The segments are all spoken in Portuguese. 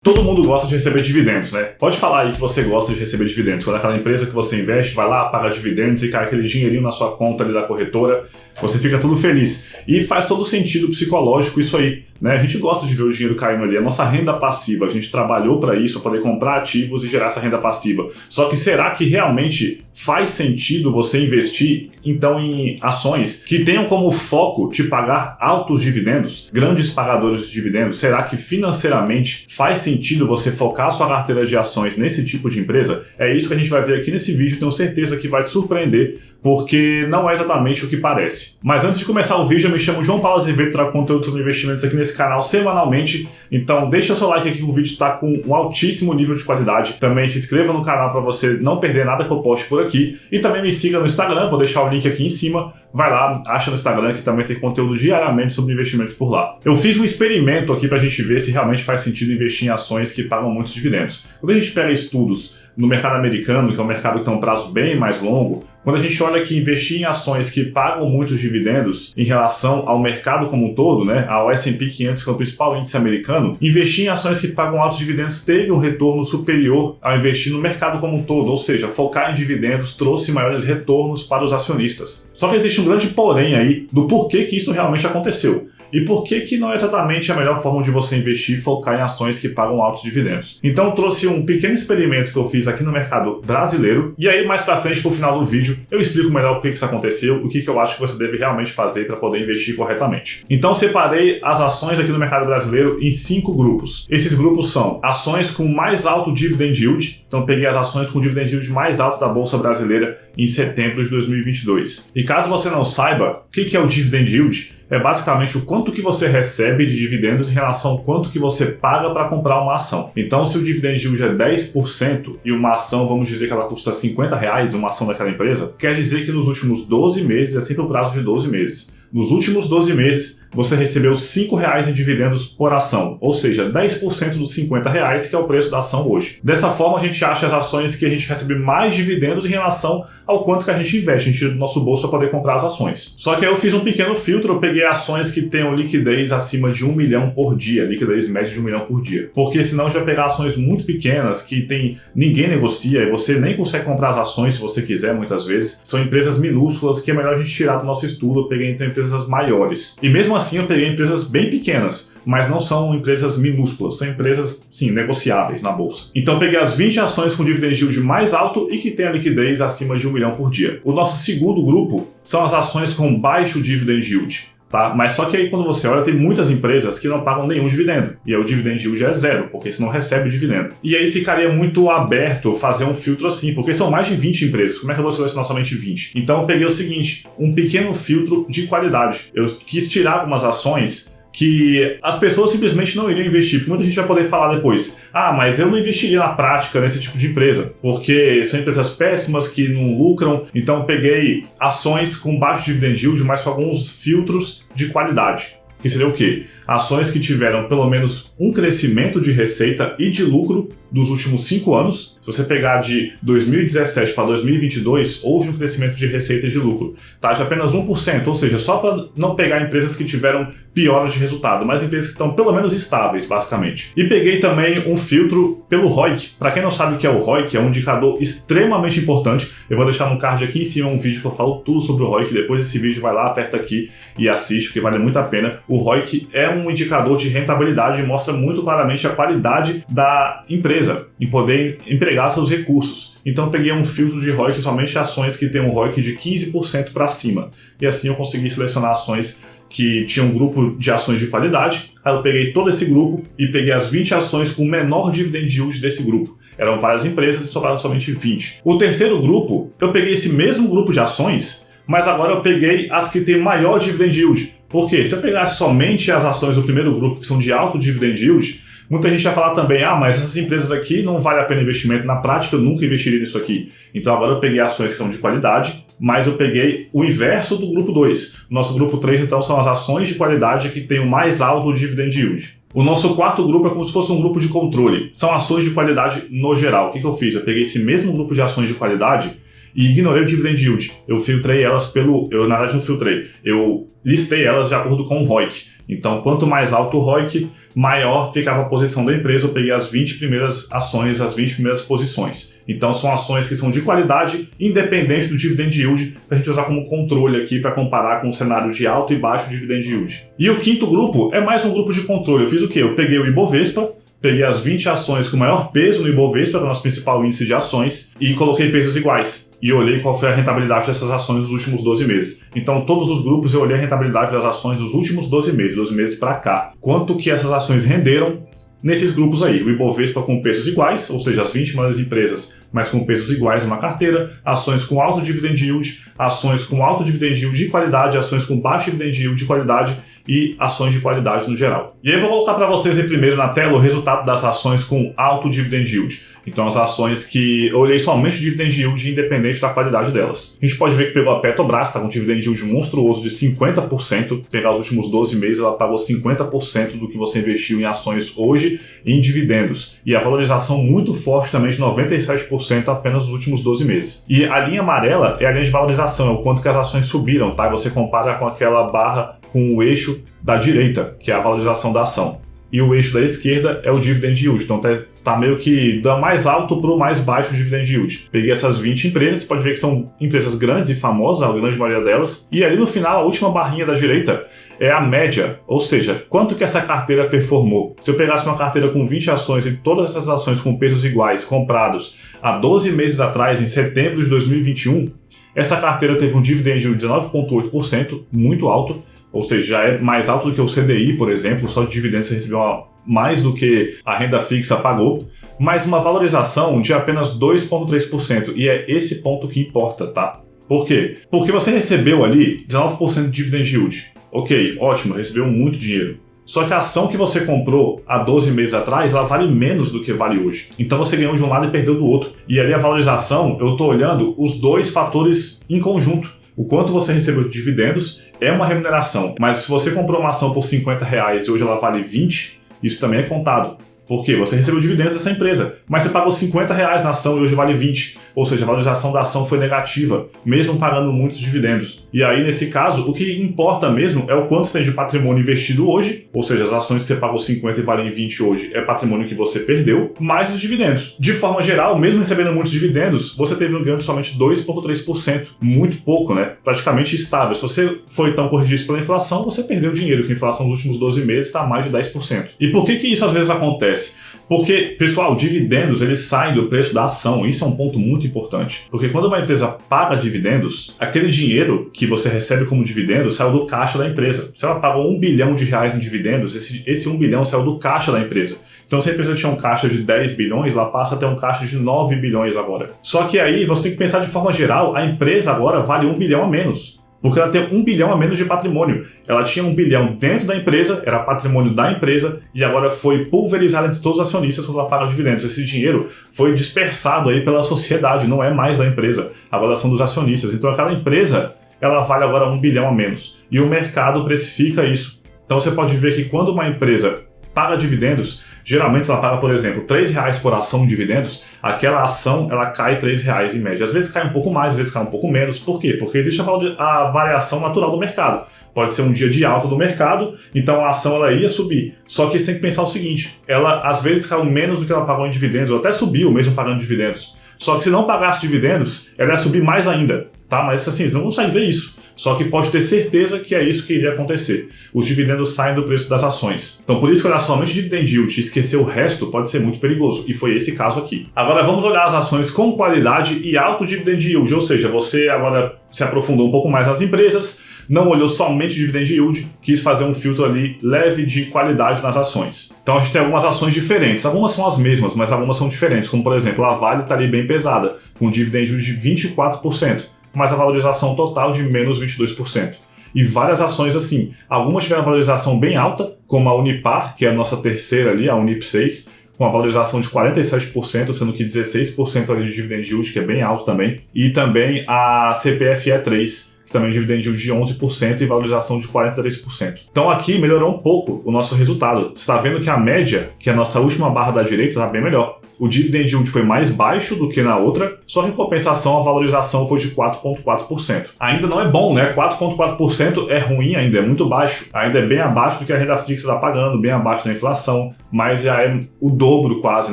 Todo mundo gosta de receber dividendos, né? Pode falar aí que você gosta de receber dividendos. Quando aquela empresa que você investe vai lá, paga dividendos e cai aquele dinheirinho na sua conta ali da corretora, você fica tudo feliz. E faz todo sentido psicológico isso aí, né? A gente gosta de ver o dinheiro caindo ali, a nossa renda passiva. A gente trabalhou para isso, para poder comprar ativos e gerar essa renda passiva. Só que será que realmente faz sentido você investir, então, em ações que tenham como foco te pagar altos dividendos, grandes pagadores de dividendos? Será que financeiramente faz sentido você focar a sua carteira de ações nesse tipo de empresa? É isso que a gente vai ver aqui nesse vídeo, tenho certeza que vai te surpreender, porque não é exatamente o que parece. Mas antes de começar o vídeo, eu me chamo João Paulo Azevedo, trago conteúdo sobre investimentos aqui nesse canal semanalmente, então deixa seu like aqui que o vídeo está com um altíssimo nível de qualidade. Também se inscreva no canal para você não perder nada que eu poste por aqui, e também me siga no Instagram, vou deixar o link aqui em cima, vai lá, acha no Instagram que também tem conteúdo diariamente sobre investimentos por lá. Eu fiz um experimento aqui para a gente ver se realmente faz sentido investir em ações que pagam muitos dividendos. Quando a gente pega estudos no mercado americano, que é um mercado que tem um prazo bem mais longo, quando a gente olha que investir em ações que pagam muitos dividendos em relação ao mercado como um todo, né, ao S&P 500, que é o principal índice americano, investir em ações que pagam altos dividendos teve um retorno superior ao investir no mercado como um todo, ou seja, focar em dividendos trouxe maiores retornos para os acionistas. Só que existe um grande porém aí do porquê que isso realmente aconteceu. E por que não é exatamente a melhor forma de você investir e focar em ações que pagam altos dividendos? Então eu trouxe um pequeno experimento que eu fiz aqui no mercado brasileiro, e aí mais pra frente, pro final do vídeo, eu explico melhor por que isso aconteceu, o que eu acho que você deve realmente fazer para poder investir corretamente. Então eu separei as ações aqui no mercado brasileiro em 5 grupos. Esses grupos são ações com mais alto dividend yield, então peguei as ações com dividend yield mais alto da Bolsa Brasileira em setembro de 2022. E caso você não saiba, o que é o dividend yield? É basicamente o quanto que você recebe de dividendos em relação ao quanto que você paga para comprar uma ação. Então, se o dividend yield é 10% e uma ação, vamos dizer que ela custa R$50, uma ação daquela empresa, quer dizer que nos últimos 12 meses, é sempre o prazo de 12 meses, nos últimos 12 meses, você recebeu R$5 em dividendos por ação, ou seja, 10% dos R$50, que é o preço da ação hoje. Dessa forma, a gente acha as ações que a gente recebe mais dividendos em relação ao quanto que a gente investe, a gente tira do nosso bolso para poder comprar as ações. Só que aí eu fiz um pequeno filtro, eu peguei ações que tenham liquidez acima de 1 milhão por dia, liquidez média de 1 milhão por dia. Porque senão já pegar ações muito pequenas, que ninguém negocia e você nem consegue comprar as ações se você quiser muitas vezes, são empresas minúsculas que é melhor a gente tirar do nosso estudo. Eu peguei então empresas maiores. E mesmo assim eu peguei empresas bem pequenas, mas não são empresas minúsculas, são empresas, sim, negociáveis na bolsa. Então eu peguei as 20 ações com dividend yield mais alto e que tem a liquidez acima de 1 milhão por dia. O nosso segundo grupo são as ações com baixo dividend yield. Tá? Mas só que aí quando você olha, tem muitas empresas que não pagam nenhum dividendo. E aí o dividend yield é zero, porque você não recebe dividendo. E aí ficaria muito aberto fazer um filtro assim, porque são mais de 20 empresas. Como é que eu vou selecionar somente 20? Então eu peguei o seguinte, um pequeno filtro de qualidade. Eu quis tirar algumas ações que as pessoas simplesmente não iriam investir, porque muita gente vai poder falar depois, mas eu não investiria na prática nesse tipo de empresa, porque são empresas péssimas que não lucram. Então eu peguei ações com baixo dividend yield, mas com alguns filtros de qualidade, que seria o quê? Ações que tiveram pelo menos um crescimento de receita e de lucro dos últimos 5 anos. Se você pegar de 2017 para 2022, houve um crescimento de receita e de lucro, tá? De apenas 1%, ou seja, só para não pegar empresas que tiveram pioras de resultado, mas empresas que estão pelo menos estáveis, basicamente. E peguei também um filtro pelo ROIC. Para quem não sabe o que é o ROIC, é um indicador extremamente importante. Eu vou deixar no card aqui em cima um vídeo que eu falo tudo sobre o ROIC. Depois desse vídeo vai lá, aperta aqui e assiste, porque vale muito a pena. O ROIC é um indicador de rentabilidade e mostra muito claramente a qualidade da empresa em poder empregar seus recursos. Então eu peguei um filtro de ROIC somente ações que têm um ROIC de 15% para cima. E assim eu consegui selecionar ações que tinham um grupo de ações de qualidade. Aí eu peguei todo esse grupo e peguei as 20 ações com o menor dividend yield desse grupo. Eram várias empresas e sobraram somente 20. O terceiro grupo, eu peguei esse mesmo grupo de ações, mas agora eu peguei as que têm maior dividend yield. Por quê? Se eu pegasse somente as ações do primeiro grupo, que são de alto dividend yield, muita gente vai falar também, mas essas empresas aqui não vale a pena investimento. Na prática, eu nunca investiria nisso aqui. Então agora eu peguei ações que são de qualidade, mas eu peguei o inverso do grupo 2. O nosso grupo 3, então, são as ações de qualidade que têm o mais alto dividend yield. O nosso quarto grupo é como se fosse um grupo de controle. São ações de qualidade no geral. O que eu fiz? Eu peguei esse mesmo grupo de ações de qualidade e ignorei o dividend yield. Eu filtrei elas na verdade não filtrei, eu listei elas de acordo com o ROIC. Então, quanto mais alto o ROIC, maior ficava a posição da empresa. Eu peguei as 20 primeiras ações, as 20 primeiras posições. Então são ações que são de qualidade, independente do dividend yield, para a gente usar como controle aqui para comparar com o cenário de alto e baixo dividend yield. E o quinto grupo é mais um grupo de controle. Eu fiz o quê? Eu peguei o Ibovespa, peguei as 20 ações com maior peso no Ibovespa, que é o nosso principal índice de ações, e coloquei pesos iguais. E olhei qual foi a rentabilidade dessas ações nos últimos 12 meses. Então, todos os grupos eu olhei a rentabilidade das ações nos últimos 12 meses para cá. Quanto que essas ações renderam nesses grupos aí. O Ibovespa com pesos iguais, ou seja, as 20 maiores empresas, mas com pesos iguais numa carteira, ações com alto dividend yield, ações com alto dividend yield de qualidade, ações com baixo dividend yield de qualidade e ações de qualidade no geral. E aí eu vou colocar para vocês aí primeiro na tela o resultado das ações com alto dividend yield. Então as ações que eu olhei somente o dividend yield independente da qualidade delas. A gente pode ver que pegou a Petrobras, está com um dividend yield monstruoso de 50%. Pegar os últimos 12 meses, ela pagou 50% do que você investiu em ações hoje em dividendos. E a valorização muito forte também de 97% apenas nos últimos 12 meses. E a linha amarela é a linha de valorização, é o quanto que as ações subiram, tá? E você compara com aquela barra com o eixo da direita, que é a valorização da ação. E o eixo da esquerda é o dividend yield. Então tá meio que da mais alto para o mais baixo dividend yield. Peguei essas 20 empresas, você pode ver que são empresas grandes e famosas, a grande maioria delas. E ali no final, a última barrinha da direita é a média, ou seja, quanto que essa carteira performou. Se eu pegasse uma carteira com 20 ações e todas essas ações com pesos iguais, comprados há 12 meses atrás, em setembro de 2021, essa carteira teve um dividend yield de 19,8%, muito alto. Ou seja, já é mais alto do que o CDI, por exemplo, só de dividendos você recebeu mais do que a renda fixa pagou, mas uma valorização de apenas 2,3%, e é esse ponto que importa, tá? Por quê? Porque você recebeu ali 19% de dividend yield. Ok, ótimo, recebeu muito dinheiro. Só que a ação que você comprou há 12 meses atrás, ela vale menos do que vale hoje. Então você ganhou de um lado e perdeu do outro. E ali a valorização, eu estou olhando os dois fatores em conjunto. O quanto você recebeu de dividendos é uma remuneração, mas se você comprou uma ação por R$50 e hoje ela vale 20, isso também é contado. Por quê? Você recebeu dividendos dessa empresa, mas você pagou R$50 na ação e hoje vale 20. Ou seja, a valorização da ação foi negativa, mesmo pagando muitos dividendos. E aí, nesse caso, o que importa mesmo é o quanto você tem de patrimônio investido hoje, ou seja, as ações que você pagou 50 e valem 20 hoje é patrimônio que você perdeu, mais os dividendos. De forma geral, mesmo recebendo muitos dividendos, você teve um ganho de somente 2,3%. Muito pouco, né? Praticamente estável. Se você foi então corrigido pela inflação, você perdeu dinheiro, que a inflação nos últimos 12 meses está a mais de 10%. E por que isso às vezes acontece? Porque, pessoal, dividendos eles saem do preço da ação. Isso é um ponto muito importante. Porque quando uma empresa paga dividendos, aquele dinheiro que você recebe como dividendo saiu do caixa da empresa. Se ela pagou R$1 bilhão em dividendos, esse 1 bilhão saiu do caixa da empresa. Então, se a empresa tinha um caixa de 10 bilhões, ela passa a ter um caixa de 9 bilhões agora. Só que aí você tem que pensar de forma geral, a empresa agora vale 1 bilhão a menos. Porque ela tem 1 bilhão a menos de patrimônio. Ela tinha 1 bilhão dentro da empresa, era patrimônio da empresa, e agora foi pulverizado entre todos os acionistas quando ela paga dividendos. Esse dinheiro foi dispersado aí pela sociedade, não é mais da empresa. Agora são dos acionistas. Então aquela empresa, ela vale agora 1 bilhão a menos. E o mercado precifica isso. Então você pode ver que quando uma empresa paga dividendos, geralmente ela paga, por exemplo, R$3 por ação de dividendos, aquela ação ela cai R$3 em média. Às vezes cai um pouco mais, às vezes cai um pouco menos. Por quê? Porque existe a variação natural do mercado. Pode ser um dia de alta do mercado, então a ação ela ia subir. Só que você tem que pensar o seguinte, ela às vezes caiu menos do que ela pagou em dividendos, ou até subiu mesmo pagando dividendos. Só que se não pagasse dividendos, ela ia subir mais ainda, tá? Mas assim, você não consegue ver isso. Só que pode ter certeza que é isso que iria acontecer. Os dividendos saem do preço das ações. Então por isso que olhar somente dividend yield e esquecer o resto pode ser muito perigoso. E foi esse caso aqui. Agora vamos olhar as ações com qualidade e alto dividend yield. Ou seja, você agora se aprofundou um pouco mais nas empresas, não olhou somente dividend yield, quis fazer um filtro ali leve de qualidade nas ações. Então a gente tem algumas ações diferentes. Algumas são as mesmas, mas algumas são diferentes. Como por exemplo, a Vale está ali bem pesada, com dividend yield de 24%. Mas a valorização total de menos 22%. E várias ações assim. Algumas tiveram valorização bem alta, como a Unipar, que é a nossa terceira ali, a Unip 6, com a valorização de 47%, sendo que 16% ali de dividend yield, que é bem alto também. E também a CPFE 3, também dividend yield de 11% e valorização de 43%. Então aqui melhorou um pouco o nosso resultado. Você está vendo que a média, que é a nossa última barra da direita, está bem melhor. O dividend yield foi mais baixo do que na outra, só que em compensação a valorização foi de 4,4%. Ainda não é bom, né? 4,4% é ruim ainda, é muito baixo. Ainda é bem abaixo do que a renda fixa está pagando, bem abaixo da inflação, mas já é o dobro quase,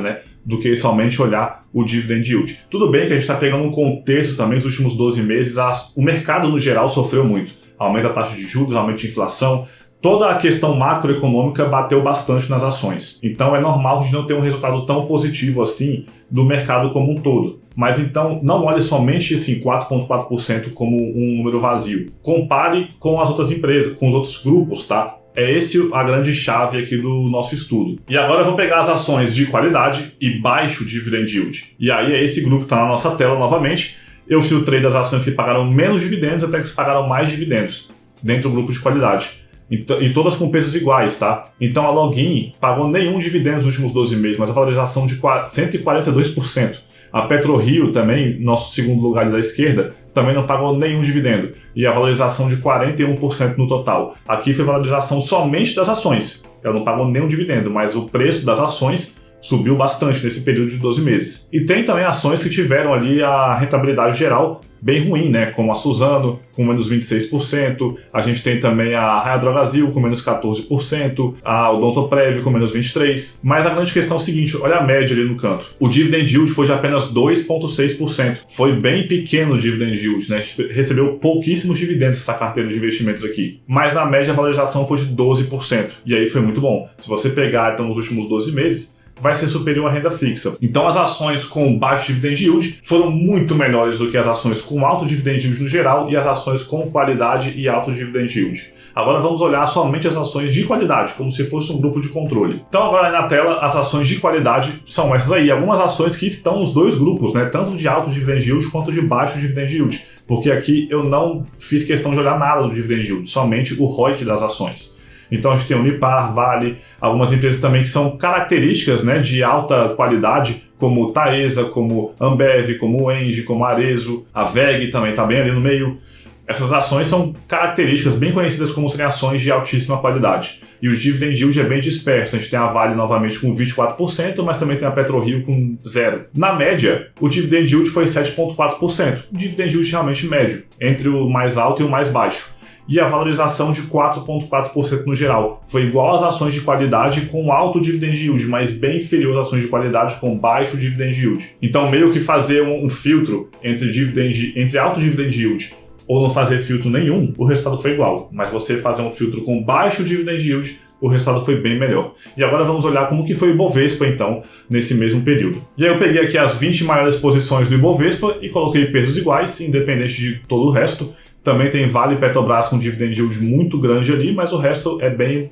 né? Do que somente olhar o dividend yield. Tudo bem que a gente está pegando um contexto também, nos últimos 12 meses, o mercado no geral sofreu muito. Aumenta a taxa de juros, aumenta a inflação, toda a questão macroeconômica bateu bastante nas ações. Então é normal a gente não ter um resultado tão positivo assim do mercado como um todo. Mas então não olhe somente assim, 4,4% como um número vazio. Compare com as outras empresas, com os outros grupos, tá? É esse a grande chave aqui do nosso estudo. E agora eu vou pegar as ações de qualidade e baixo dividend yield. E aí é esse grupo que está na nossa tela novamente. Eu filtrei das ações que pagaram menos dividendos até que pagaram mais dividendos dentro do grupo de qualidade. E todas com pesos iguais, tá? Então a Login pagou nenhum dividendo nos últimos 12 meses, mas a valorização de 142%. A PetroRio também, nosso segundo lugar da esquerda, também não pagou nenhum dividendo. E a valorização de 41% no total. Aqui foi valorização somente das ações. Ela não pagou nenhum dividendo, mas o preço das ações subiu bastante nesse período de 12 meses. E tem também ações que tiveram ali a rentabilidade geral bem ruim, né? Como a Suzano, com menos 26%. A gente tem também a Raia Drogasil, com menos 14%. A Odontoprev, com menos 23%. Mas a grande questão é o seguinte, olha a média ali no canto. O dividend yield foi de apenas 2,6%. Foi bem pequeno o dividend yield, né? Recebeu pouquíssimos dividendos essa carteira de investimentos aqui. Mas na média a valorização foi de 12%. E aí foi muito bom. Se você pegar então nos últimos 12 meses, vai ser superior à renda fixa. Então as ações com baixo dividend yield foram muito melhores do que as ações com alto dividend yield no geral e as ações com qualidade e alto dividend yield. Agora vamos olhar somente as ações de qualidade, como se fosse um grupo de controle. Então agora aí na tela, as ações de qualidade são essas aí. Algumas ações que estão nos dois grupos, né? Tanto de alto dividend yield quanto de baixo dividend yield. Porque aqui eu não fiz questão de olhar nada do dividend yield, somente o ROIC das ações. Então a gente tem Unipar, Vale, algumas empresas também que são características, né, de alta qualidade, como Taesa, como Ambev, como Engie, como Arezzo, a VEG também está bem ali no meio. Essas ações são características bem conhecidas como serem ações de altíssima qualidade. E o dividend yield é bem disperso. A gente tem a Vale novamente com 24%, mas também tem a PetroRio com 0%. Na média, o dividend yield foi 7,4%. O dividend yield realmente médio, entre o mais alto e o mais baixo. E a valorização de 4,4% no geral. Foi igual às ações de qualidade com alto dividend yield, mas bem inferior às ações de qualidade com baixo dividend yield. Então, meio que fazer um filtro entre alto dividend yield ou não fazer filtro nenhum, o resultado foi igual. Mas você fazer um filtro com baixo dividend yield, o resultado foi bem melhor. E agora vamos olhar como que foi o Ibovespa, então, nesse mesmo período. E aí eu peguei aqui as 20 maiores posições do Ibovespa e coloquei pesos iguais, independente de todo o resto. Também tem Vale e Petrobras com dividend yield muito grande ali, mas o resto é bem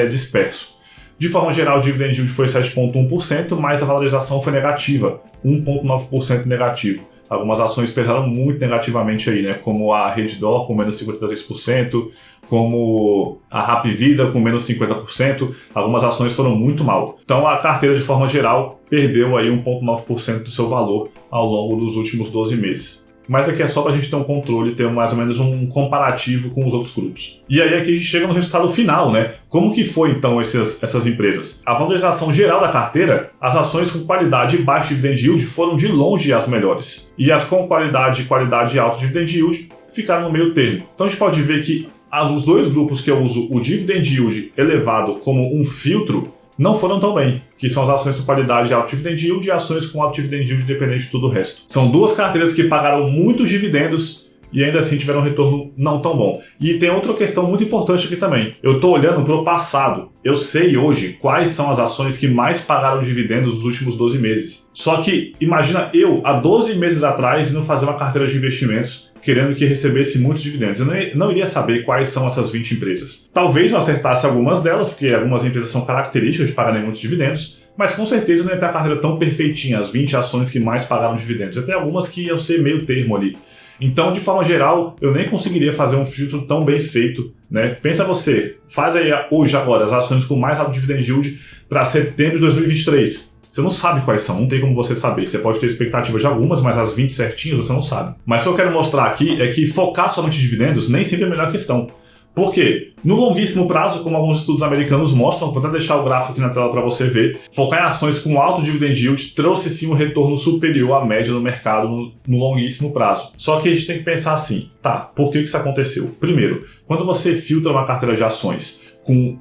disperso. De forma geral, o dividend yield foi 7,1%, mas a valorização foi negativa, 1,9% negativo. Algumas ações pesaram muito negativamente aí, né? Como a Redditor com menos 53%, como a Hapvida com menos 50%. Algumas ações foram muito mal. Então a carteira, de forma geral, perdeu aí 1,9% do seu valor ao longo dos últimos 12 meses. Mas aqui é só para a gente ter um controle, ter mais ou menos um comparativo com os outros grupos. E aí aqui a gente chega no resultado final, né? Como que foi então essas empresas? A valorização geral da carteira, as ações com qualidade e baixo dividend yield foram de longe as melhores. E as com qualidade e alto dividend yield ficaram no meio termo. Então a gente pode ver que os dois grupos que eu uso o dividend yield elevado como um filtro não foram tão bem, que são as ações com qualidade e alto dividend yield e ações com alto dividend yield independente de tudo o resto. São duas carteiras que pagaram muitos dividendos e ainda assim tiveram um retorno não tão bom. E tem outra questão muito importante aqui também. Eu estou olhando para o passado. Eu sei hoje quais são as ações que mais pagaram dividendos nos últimos 12 meses. Só que imagina eu, há 12 meses atrás, indo fazer uma carteira de investimentos querendo que recebesse muitos dividendos. Eu não iria saber quais são essas 20 empresas. Talvez eu acertasse algumas delas, porque algumas empresas são características de pagarem muitos dividendos, mas com certeza não ia ter a carteira tão perfeitinha, as 20 ações que mais pagaram dividendos. Até algumas que iam ser meio termo ali. Então, de forma geral, eu nem conseguiria fazer um filtro tão bem feito, né? Pensa você, faz aí hoje, agora, as ações com mais alto dividend yield para setembro de 2023. Você não sabe quais são, não tem como você saber. Você pode ter expectativa de algumas, mas as 20 certinhas você não sabe. Mas o que eu quero mostrar aqui é que focar somente em dividendos nem sempre é a melhor questão. Por quê? No longuíssimo prazo, como alguns estudos americanos mostram, vou até deixar o gráfico aqui na tela para você ver, focar em ações com alto dividend yield trouxe sim um retorno superior à média do mercado no longuíssimo prazo. Só que a gente tem que pensar assim, tá, por que isso aconteceu? Primeiro, quando você filtra uma carteira de ações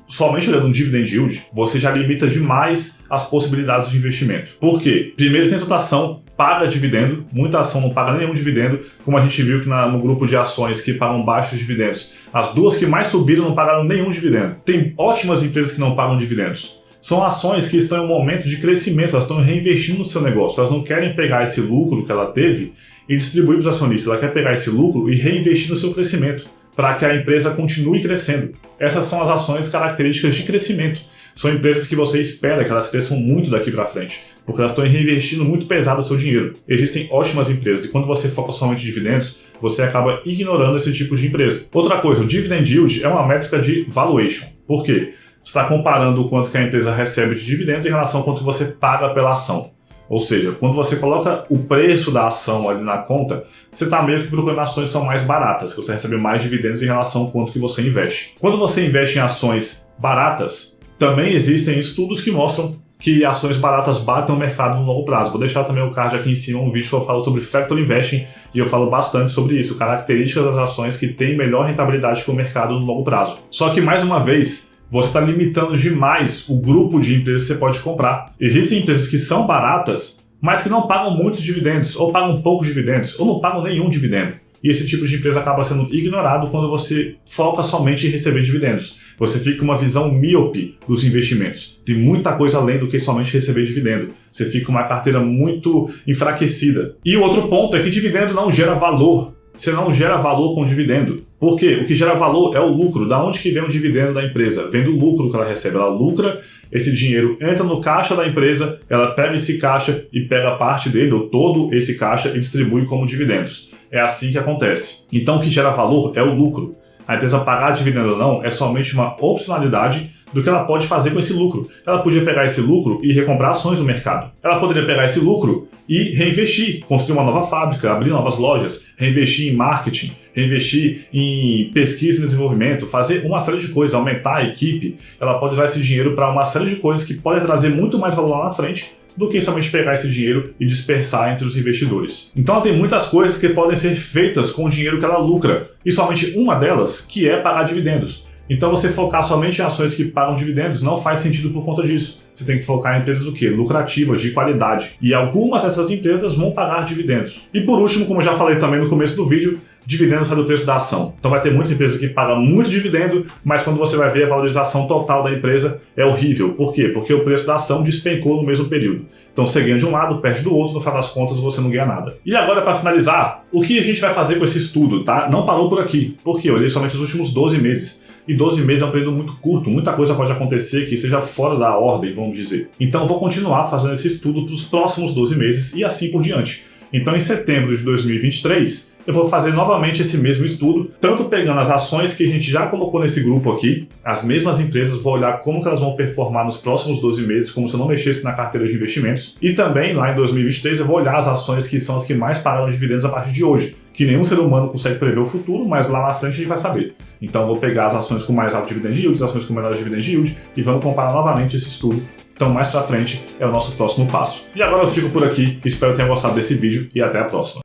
somente olhando um dividend yield, você já limita demais as possibilidades de investimento. Por quê? Primeiro, tem toda ação paga dividendo, muita ação não paga nenhum dividendo, como a gente viu que no grupo de ações que pagam baixos dividendos, as duas que mais subiram não pagaram nenhum dividendo. Tem ótimas empresas que não pagam dividendos. São ações que estão em um momento de crescimento, elas estão reinvestindo no seu negócio, elas não querem pegar esse lucro que ela teve e distribuir para os acionistas, ela quer pegar esse lucro e reinvestir no seu crescimento, para que a empresa continue crescendo. Essas são as ações características de crescimento. São empresas que você espera que elas cresçam muito daqui para frente, porque elas estão reinvestindo muito pesado o seu dinheiro. Existem ótimas empresas e quando você foca somente em dividendos, você acaba ignorando esse tipo de empresa. Outra coisa, o dividend yield é uma métrica de valuation. Por quê? Você está comparando o quanto que a empresa recebe de dividendos em relação ao quanto você paga pela ação. Ou seja, quando você coloca o preço da ação ali na conta, você está meio que procurando ações que são mais baratas, que você recebe mais dividendos em relação ao quanto que você investe. Quando você investe em ações baratas, também existem estudos que mostram que ações baratas batem o mercado no longo prazo. Vou deixar também o card aqui em cima, um vídeo que eu falo sobre Factor Investing e eu falo bastante sobre isso, características das ações que têm melhor rentabilidade que o mercado no longo prazo. Só que, mais uma vez, você está limitando demais o grupo de empresas que você pode comprar. Existem empresas que são baratas, mas que não pagam muitos dividendos, ou pagam poucos dividendos, ou não pagam nenhum dividendo. E esse tipo de empresa acaba sendo ignorado quando você foca somente em receber dividendos. Você fica com uma visão míope dos investimentos. Tem muita coisa além do que somente receber dividendo. Você fica com uma carteira muito enfraquecida. E o outro ponto é que dividendo não gera valor. Você não gera valor com dividendo. Por quê? O que gera valor é o lucro. Da onde que vem o dividendo da empresa? Vem do lucro que ela recebe. Ela lucra, esse dinheiro entra no caixa da empresa, ela pega esse caixa e pega parte dele, ou todo esse caixa, e distribui como dividendos. É assim que acontece. Então o que gera valor é o lucro. A empresa pagar dividendo ou não é somente uma opcionalidade do que ela pode fazer com esse lucro. Ela podia pegar esse lucro e recomprar ações no mercado. Ela poderia pegar esse lucro e reinvestir, construir uma nova fábrica, abrir novas lojas, reinvestir em marketing, reinvestir em pesquisa e desenvolvimento, fazer uma série de coisas, aumentar a equipe. Ela pode usar esse dinheiro para uma série de coisas que podem trazer muito mais valor lá na frente do que somente pegar esse dinheiro e dispersar entre os investidores. Então ela tem muitas coisas que podem ser feitas com o dinheiro que ela lucra, e somente uma delas que é pagar dividendos. Então você focar somente em ações que pagam dividendos não faz sentido por conta disso. Você tem que focar em empresas o quê? Lucrativas, de qualidade. E algumas dessas empresas vão pagar dividendos. E por último, como eu já falei também no começo do vídeo, dividendos sai do preço da ação. Então vai ter muita empresa que paga muito dividendo, mas quando você vai ver a valorização total da empresa é horrível. Por quê? Porque o preço da ação despencou no mesmo período. Então você ganha de um lado, perde do outro, no final das contas você não ganha nada. E agora, para finalizar, o que a gente vai fazer com esse estudo, tá? Não parou por aqui, porque eu olhei somente os últimos 12 meses. E 12 meses é um período muito curto, muita coisa pode acontecer que seja fora da ordem, vamos dizer. Então eu vou continuar fazendo esse estudo para os próximos 12 meses e assim por diante. Então em setembro de 2023, eu vou fazer novamente esse mesmo estudo, tanto pegando as ações que a gente já colocou nesse grupo aqui, as mesmas empresas, vou olhar como que elas vão performar nos próximos 12 meses, como se eu não mexesse na carteira de investimentos. E também, lá em 2023, eu vou olhar as ações que são as que mais pagaram dividendos a partir de hoje, que nenhum ser humano consegue prever o futuro, mas lá na frente a gente vai saber. Então eu vou pegar as ações com mais alto dividend yield, as ações com menor dividend yield, e vamos comparar novamente esse estudo. Então mais pra frente é o nosso próximo passo. E agora eu fico por aqui, espero que tenham gostado desse vídeo e até a próxima.